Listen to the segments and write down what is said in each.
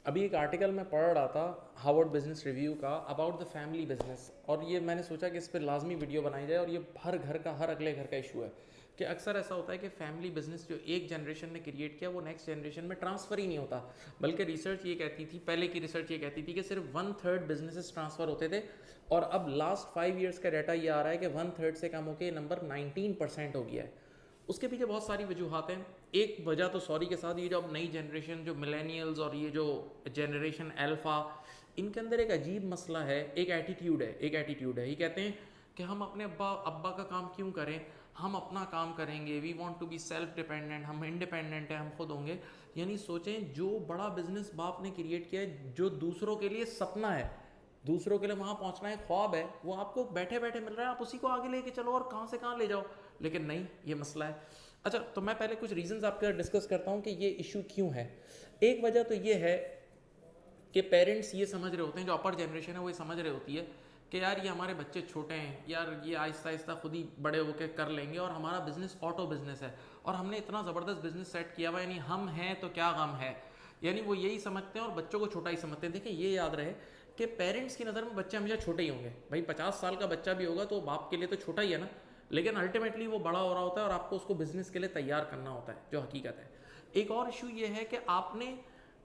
अभी एक आर्टिकल मैं पढ़ रहा था हार्वर्ड बिजनेस रिव्यू का अबाउट द फैमिली बिजनेस, और ये मैंने सोचा कि इस पर लाजमी वीडियो बनाई जाए। और ये हर घर का, हर अगले घर का इशू है कि अक्सर ऐसा होता है कि फैमिली बिजनेस जो एक जनरेशन ने क्रिएट किया वो नेक्स्ट जनरेशन में ट्रांसफ़र ही नहीं होता। बल्कि रिसर्च ये कहती थी, पहले की रिसर्च ये कहती थी कि सिर्फ 1/3 बिजनेसेस ट्रांसफ़र होते थे, और अब लास्ट 5 ईयर्स का डाटा ये आ रहा है कि 1/3 से कम होकर नंबर 19% हो गया है। उसके पीछे बहुत सारी वजूहत हैं। एक वजह तो सॉरी के साथ ये जो अब नई जनरेशन जो मिलेनियल्स और ये जो जनरेशन अल्फ़ा, इनके अंदर एक अजीब मसला है, एक एटीट्यूड है। ये कहते हैं कि हम अपने अब्बा अब्बा का काम क्यों करें, हम अपना काम करेंगे, we want to be self dependent, हम इंडिपेंडेंट हैं, हम खुद होंगे। यानी सोचें, जो बड़ा बिजनेस बाप ने क्रिएट किया है, जो दूसरों के लिए सपना है, दूसरों के लिए वहाँ पहुँचना एक ख्वाब है, वो आपको बैठे बैठे मिल रहा है, आप उसी को आगे लेके चलो और कहाँ से कहाँ ले जाओ। लेकिन नहीं, ये मसला है। अच्छा, तो मैं पहले कुछ रीजंस आपके साथ डिस्कस करता हूँ कि ये इशू क्यों है। एक वजह तो ये है कि पेरेंट्स ये समझ रहे होते हैं, जो अपर जनरेशन है वो ये समझ रहे होती है कि यार ये हमारे बच्चे छोटे हैं, यार ये आहिस्ता आहिस्ता खुद ही बड़े होकर कर लेंगे, और हमारा बिजनेस ऑटो बिजनेस है और हमने इतना ज़बरदस्त बिजनेस सेट किया हुआ, यानी हम हैं तो क्या गम है। यानी वो यही समझते हैं और बच्चों को छोटा ही समझते हैं। देखिए, ये याद रहे कि पेरेंट्स की नज़र में बच्चे हमेशा छोटे ही होंगे। भाई 50 साल का बच्चा भी होगा तो बाप के लिए तो छोटा ही है ना, लेकिन अल्टीमेटली वो बड़ा हो रहा होता है और आपको उसको बिजनेस के लिए तैयार करना होता है, जो हकीकत है। एक और इशू ये है कि आपने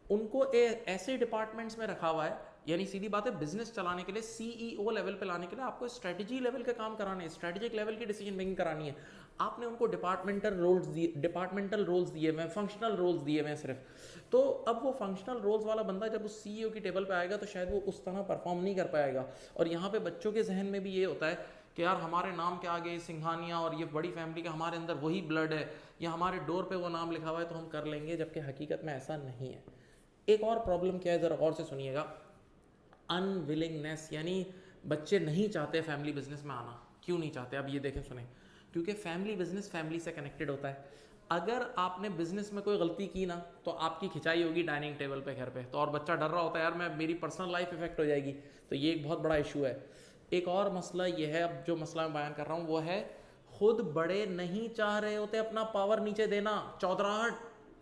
उनको ऐसे डिपार्टमेंट्स में रखा हुआ है, यानी सीधी बात है, बिजनेस चलाने के लिए सीईओ लेवल पे लाने के लिए आपको स्ट्रेटजी लेवल के काम कराने हैं, स्ट्रेटेजिक लेवल की डिसीजन मेकिंग करानी है। आपने उनको डिपार्टमेंटल रोल्स दिए हुए हैं, फंक्शनल रोल्स दिए हुए हैं सिर्फ। तो अब वो फंक्शनल रोल्स वाला बंदा जब उस सीईओ की टेबल पे आएगा तो शायद वो उस तरह परफॉर्म नहीं कर पाएगा। और यहाँ पे बच्चों के जहन में भी ये होता है कि यार हमारे नाम के आगे सिंघानिया और ये बड़ी फैमिली का हमारे अंदर वही ब्लड है, या हमारे डोर पे वो नाम लिखा हुआ है तो हम कर लेंगे, जबकि हकीकत में ऐसा नहीं है। एक और प्रॉब्लम क्या है, ज़रा गौर से सुनिएगा, अनविलिंगनेस, यानी बच्चे नहीं चाहते फैमिली बिजनेस में आना। क्यों नहीं चाहते, अब ये देखें सुने, क्योंकि फैमिली बिजनेस फैमिली से कनेक्टेड होता है। अगर आपने बिजनेस में कोई गलती की ना तो आपकी खिंचाई होगी डाइनिंग टेबल पे घर पे, तो और बच्चा डर रहा होता है यार मैं, मेरी पर्सनल लाइफ इफेक्ट हो जाएगी। तो ये एक बहुत बड़ा इशू है। एक और मसला ये है, अब जो मसला मैं बयान कर रहा हूँ वो है, खुद बड़े नहीं चाह रहे होते अपना पावर नीचे देना। चौधराहट,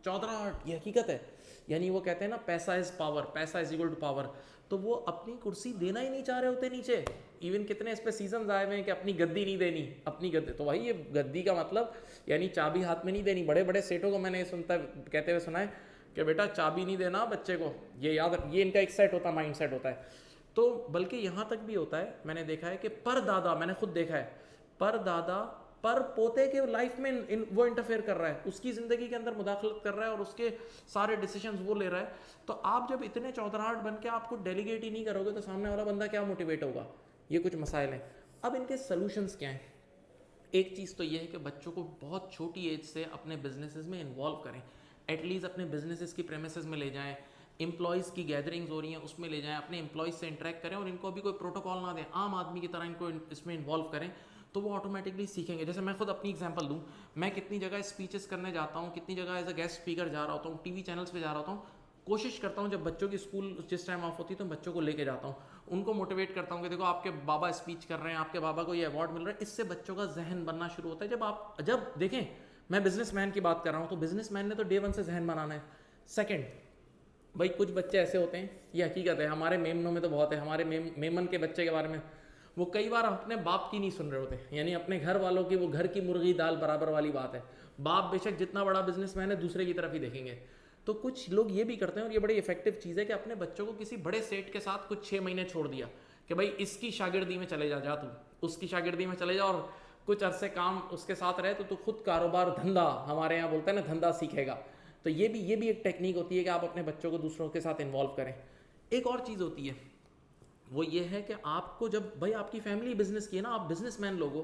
चौधराहट, ये हकीकत है। यानी वो कहते हैं ना, पैसा इज पावर, पैसा इज इक्वल टू पावर। तो वो अपनी कुर्सी देना ही नहीं चाह रहे होते नीचे। इवन कितने इस पे सीजन आए हुए हैं कि अपनी गद्दी नहीं देनी, अपनी गद्दी। तो भाई ये गद्दी का मतलब यानी चाबी हाथ में नहीं देनी। बड़े बड़े सेठों को मैंने सुनता कहते हुए सुना है कि बेटा चाबी नहीं देना बच्चे को, ये याद, ये इनका एक सेट होता है, माइंड सेट होता है। तो बल्कि यहाँ तक भी होता है, मैंने देखा है कि परदादा, मैंने खुद देखा है, परदादा पर पोते के लाइफ में वो इंटरफेयर कर रहा है, उसकी ज़िंदगी के अंदर मुदाखलत कर रहा है और उसके सारे डिसीजंस वो ले रहा है। तो आप जब इतने चौधराहट बन के आपको डेलीगेट ही नहीं करोगे तो सामने वाला बंदा क्या मोटिवेट होगा। ये कुछ मसाइल हैं। अब इनके सोल्यूशंस क्या हैं। एक चीज़ तो ये है कि बच्चों को बहुत छोटी एज से अपने बिजनेसेस में इन्वॉल्व करें। एटलीस्ट अपने बिजनेसेस की प्रेमिसेस में ले जाएं, एम्प्लॉयज़ की गैदरिंग्स हो रही हैं उसमें ले जाएं, अपने एम्प्लॉयज़ से इंटरेक्ट करें और इनको अभी कोई प्रोटोकॉल ना दें, आम आदमी की तरह इनको इसमें इन्वॉल्व करें, तो वो ऑटोमेटिकली सीखेंगे। जैसे मैं खुद अपनी एग्जांपल दूं, मैं कितनी जगह स्पीचेस करने जाता हूं, कितनी जगह एज अ गेस्ट स्पीकर जा रहा होता हूं, टीवी चैनल्स पे जा रहा होता हूं, कोशिश करता हूं जब बच्चों की स्कूल जिस टाइम ऑफ होती है तो बच्चों को लेके जाता हूं, उनको मोटिवेट करता हूं कि देखो आपके बाबा स्पीच कर रहे हैं, आपके बाबा को ये अवार्ड मिल रहा है। इससे बच्चों का जहन बनना शुरू होता है। जब देखें, मैं बिजनेसमैन की बात कर रहा हूं तो बिजनेसमैन ने तो डे वन से जहन बनाना है। सेकेंड, भाई कुछ बच्चे ऐसे होते हैं, ये हकीकत है, हमारे मेमनों में तो बहुत है, हमारे मेमन के बच्चे के बारे में, वो कई बार अपने बाप की नहीं सुन रहे होते, यानी अपने घर वालों की, वो घर की मुर्गी दाल बराबर वाली बात है। बाप बेशक जितना बड़ा बिजनेसमैन है दूसरे की तरफ ही देखेंगे। तो कुछ लोग ये भी करते हैं और ये बड़ी इफेक्टिव चीज़ है कि अपने बच्चों को किसी बड़े सेठ के साथ कुछ 6 महीने छोड़ दिया कि भाई इसकी शागिर्दी में चले जा तू, उसकी शागिर्दी में चले जा और कुछ अरसे काम उसके साथ रहे तो तू खुद कारोबार, धंधा, हमारे यहाँ बोलते हैं ना, धंधा सीखेगा। तो ये भी एक टेक्निक होती है कि आप अपने बच्चों को दूसरों के साथ इन्वॉल्व करें। एक और चीज़ होती है, वो ये है कि आपको जब भाई आपकी फैमिली बिजनेस की है ना, आप बिजनेसमैन लोग हो,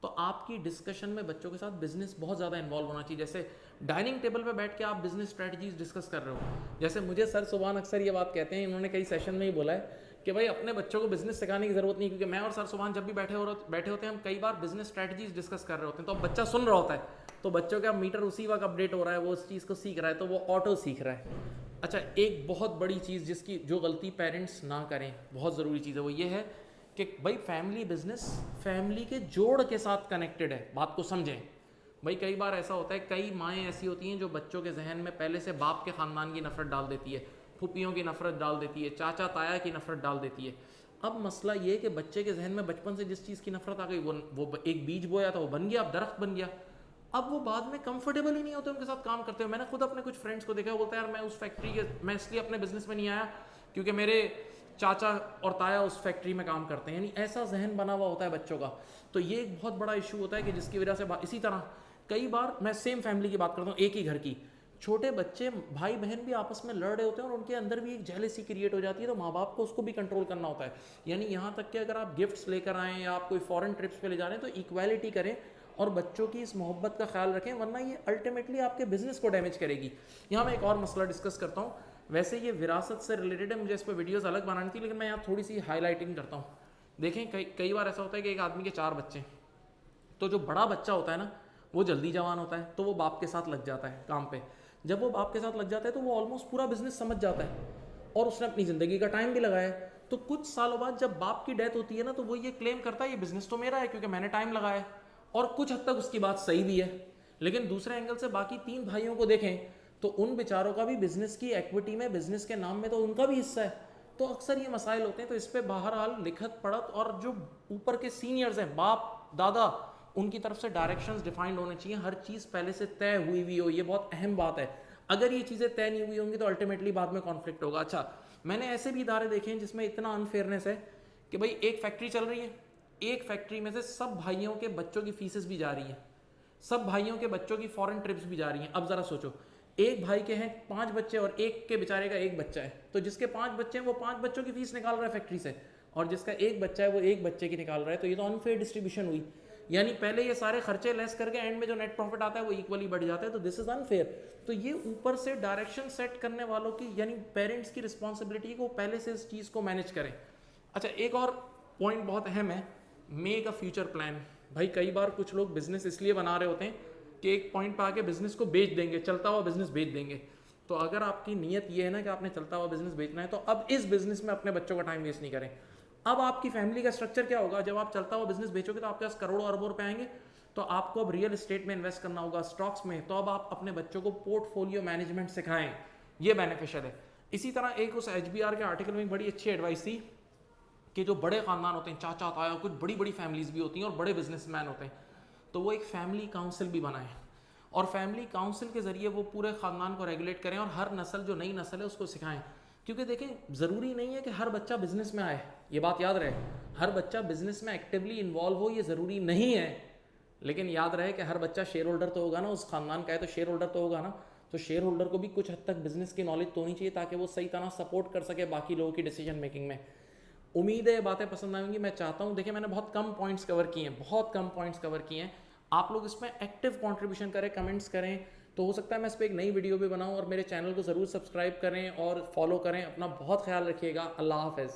तो आपकी डिस्कशन में बच्चों के साथ बिजनेस बहुत ज़्यादा इन्वॉल्व होना चाहिए। जैसे डाइनिंग टेबल पे बैठ के आप बिजनेस स्ट्रेटजीज डिस्कस कर रहे हो। जैसे मुझे सर सुबान अक्सर ये बात कहते हैं, इन्होंने कई सेशन में ही बोला है कि भाई अपने बच्चों को बिजनेस सिखाने की जरूरत नहीं, क्योंकि मैं और सर सुबान जब भी बैठे होते हैं, हम कई बार बिजनेस स्ट्रेटजीज डिस्कस कर रहे होते हैं, तो अब बच्चा सुन रहा होता है, तो बच्चों का मीटर उसी वक्त अपडेट हो रहा है, वो उस चीज़ को सीख रहा है, तो वो ऑटो सीख रहा है। अच्छा, एक बहुत बड़ी चीज़ जिसकी जो गलती पेरेंट्स ना करें, बहुत ज़रूरी चीज़ है, वो ये है कि भाई फैमिली बिजनेस फैमिली के जोड़ के साथ कनेक्टेड है। बात को समझें। भाई कई बार ऐसा होता है, कई माएँ ऐसी होती हैं जो बच्चों के जहन में पहले से बाप के ख़ानदान की नफरत डाल देती है, फूफियों की नफरत डाल देती है, चाचा ताया की नफरत डाल देती है। अब मसला ये है कि बच्चे के जहन में बचपन से जिस चीज़ की नफरत आ गई, वो एक बीज बोया था, वो बन गया, अब दरख्त बन गया। अब वो बाद में कंफर्टेबल ही नहीं होते उनके साथ काम करते हुए। मैंने खुद अपने कुछ फ्रेंड्स को देखा, बोलते हैं यार मैं उस फैक्ट्री के, मैं इसलिए अपने बिजनेस में नहीं आया क्योंकि मेरे चाचा और ताया उस फैक्ट्री में काम करते हैं। यानी ऐसा जहन बना हुआ होता है बच्चों का। तो ये एक बहुत बड़ा इशू होता है कि जिसकी वजह से इसी तरह कई बार मैं सेम फैमिली की बात करता हूँ, एक ही घर की, छोटे बच्चे भाई बहन भी आपस में लड़ रहे होते हैं और उनके अंदर भी एक जेलसी क्रिएट हो जाती है, तो माँ बाप को उसको भी कंट्रोल करना होता है। यानी यहाँ तक कि अगर आप गिफ्ट्स लेकर आएँ या आप कोई फॉरेन ट्रिप्स पे ले जा रहे हैं तो इक्वालिटी करें और बच्चों की इस मोहब्बत का ख्याल रखें, वरना ये अल्टीमेटली आपके बिजनेस को डैमेज करेगी। यहाँ मैं एक और मसला डिस्कस करता हूँ, वैसे ये विरासत से रिलेटेड है, मुझे इस पर वीडियोज़ अलग बनानी थी, लेकिन मैं यहाँ थोड़ी सी हाईलाइटिंग करता हूँ। देखें कई बार ऐसा होता है कि एक आदमी के 4 बच्चे, तो जो बड़ा बच्चा होता है ना वो जल्दी जवान होता है, तो वो बाप के साथ लग जाता है काम पे। जब वो बाप के साथ लग जाता है तो वो ऑलमोस्ट पूरा बिजनेस समझ जाता है और उसने अपनी ज़िंदगी का टाइम भी लगाया है। तो कुछ सालों बाद जब बाप की डेथ होती है ना, तो वो ये क्लेम करता है ये बिजनेस तो मेरा है क्योंकि मैंने टाइम लगाया है, और कुछ हद तक उसकी बात सही भी है। लेकिन दूसरे एंगल से बाकी 3 भाइयों को देखें तो उन बेचारों का भी बिजनेस की इक्विटी में, बिजनेस के नाम में तो उनका भी हिस्सा है। तो अक्सर ये मसाइल होते हैं। तो इस पर बहरहाल लिखत पढ़त और जो ऊपर के सीनियर्स हैं, बाप दादा, उनकी तरफ से डायरेक्शंस डिफाइंड होने चाहिए, हर चीज़ पहले से तय हुई हो। ये बहुत अहम बात है। अगर ये चीज़ें तय नहीं हुई होंगी तो अल्टीमेटली बाद में कॉन्फ्लिक्ट होगा। अच्छा, मैंने ऐसे भी इदारे देखे हैं जिसमें इतना अनफेयरनेस है कि भाई एक फैक्ट्री चल रही है, एक फैक्ट्री में से सब भाइयों के बच्चों की फीसेस भी जा रही हैं, सब भाइयों के बच्चों की फॉरेन ट्रिप्स भी जा रही हैं। अब ज़रा सोचो, एक भाई के हैं 5 बच्चे और एक के बेचारे का 1 बच्चा है, तो जिसके 5 बच्चे हैं वो 5 बच्चों की फीस निकाल रहा है फैक्ट्री से, और जिसका 1 बच्चा है वो 1 बच्चे की निकाल रहा है। तो ये तो अनफेयर डिस्ट्रीब्यूशन हुई। यानी पहले ये सारे खर्चे लेस करके एंड में जो नेट प्रॉफिट आता है वो इक्वली बढ़ जाता है। तो दिस इज अनफेयर। तो ये ऊपर से डायरेक्शन सेट करने वालों की, यानी पेरेंट्स की रिस्पॉन्सिबिलिटी को पहले से इस चीज़ को मैनेज करें। अच्छा, एक और पॉइंट बहुत अहम है, मेक अ फ्यूचर प्लान। भाई कई बार कुछ लोग बिजनेस इसलिए बना रहे होते हैं कि एक पॉइंट पर आके बिजनेस को बेच देंगे, चलता हुआ बिजनेस बेच देंगे। तो अगर आपकी नीयत ये है ना कि आपने चलता हुआ बिजनेस बेचना है, तो अब इस बिजनेस में अपने बच्चों का टाइम वेस्ट नहीं करें। अब आपकी फैमिली का स्ट्रक्चर क्या होगा, जब आप चलता हुआ बिजनेस बेचोगे तो आपके पास करोड़ों अरबों रुपए आएंगे, तो आपको अब रियल एस्टेट में इन्वेस्ट करना होगा, स्टॉक्स में। तो अब आप अपने बच्चों को पोर्टफोलियो मैनेजमेंट सिखाएं, ये बेनिफिशियल है। इसी तरह एक उस HBR के आर्टिकल में बड़ी अच्छी एडवाइस थी कि जो बड़े खानदान होते हैं, चाचा ताया, कुछ बड़ी बड़ी फैमिलीज भी होती हैं और बड़े बिजनेसमैन होते हैं, तो वो एक फैमिली काउंसिल भी बनाएं और फैमिली काउंसिल के जरिए वो पूरे खानदान को रेगुलेट करें और हर नस्ल, जो नई नस्ल है, उसको सिखाएं। क्योंकि देखें, ज़रूरी नहीं है कि हर बच्चा बिजनेस में आए, ये बात याद रहे। हर बच्चा बिजनेस में एक्टिवली इन्वॉल्व हो, ये ज़रूरी नहीं है। लेकिन याद रहे कि हर बच्चा शेयर होल्डर तो होगा ना, उस खानदान का है तो शेयर होल्डर तो होगा ना। तो शेयर होल्डर को भी कुछ हद तक बिजनेस की नॉलेज तो होनी चाहिए ताकि वो सही तरह सपोर्ट कर सके बाकी लोगों की डिसीजन मेकिंग में। उम्मीद है बातें पसंद आएंगी। मैं चाहता हूँ, देखिए मैंने बहुत कम पॉइंट्स कवर किए हैं, बहुत कम पॉइंट्स कवर किए हैं। आप लोग इसमें एक्टिव कंट्रीब्यूशन करें, कमेंट्स करें, तो हो सकता है मैं इस पर एक नई वीडियो भी बनाऊं। और मेरे चैनल को ज़रूर सब्सक्राइब करें और फॉलो करें। अपना बहुत ख्याल रखिएगा। अल्लाह हाफ़िज़।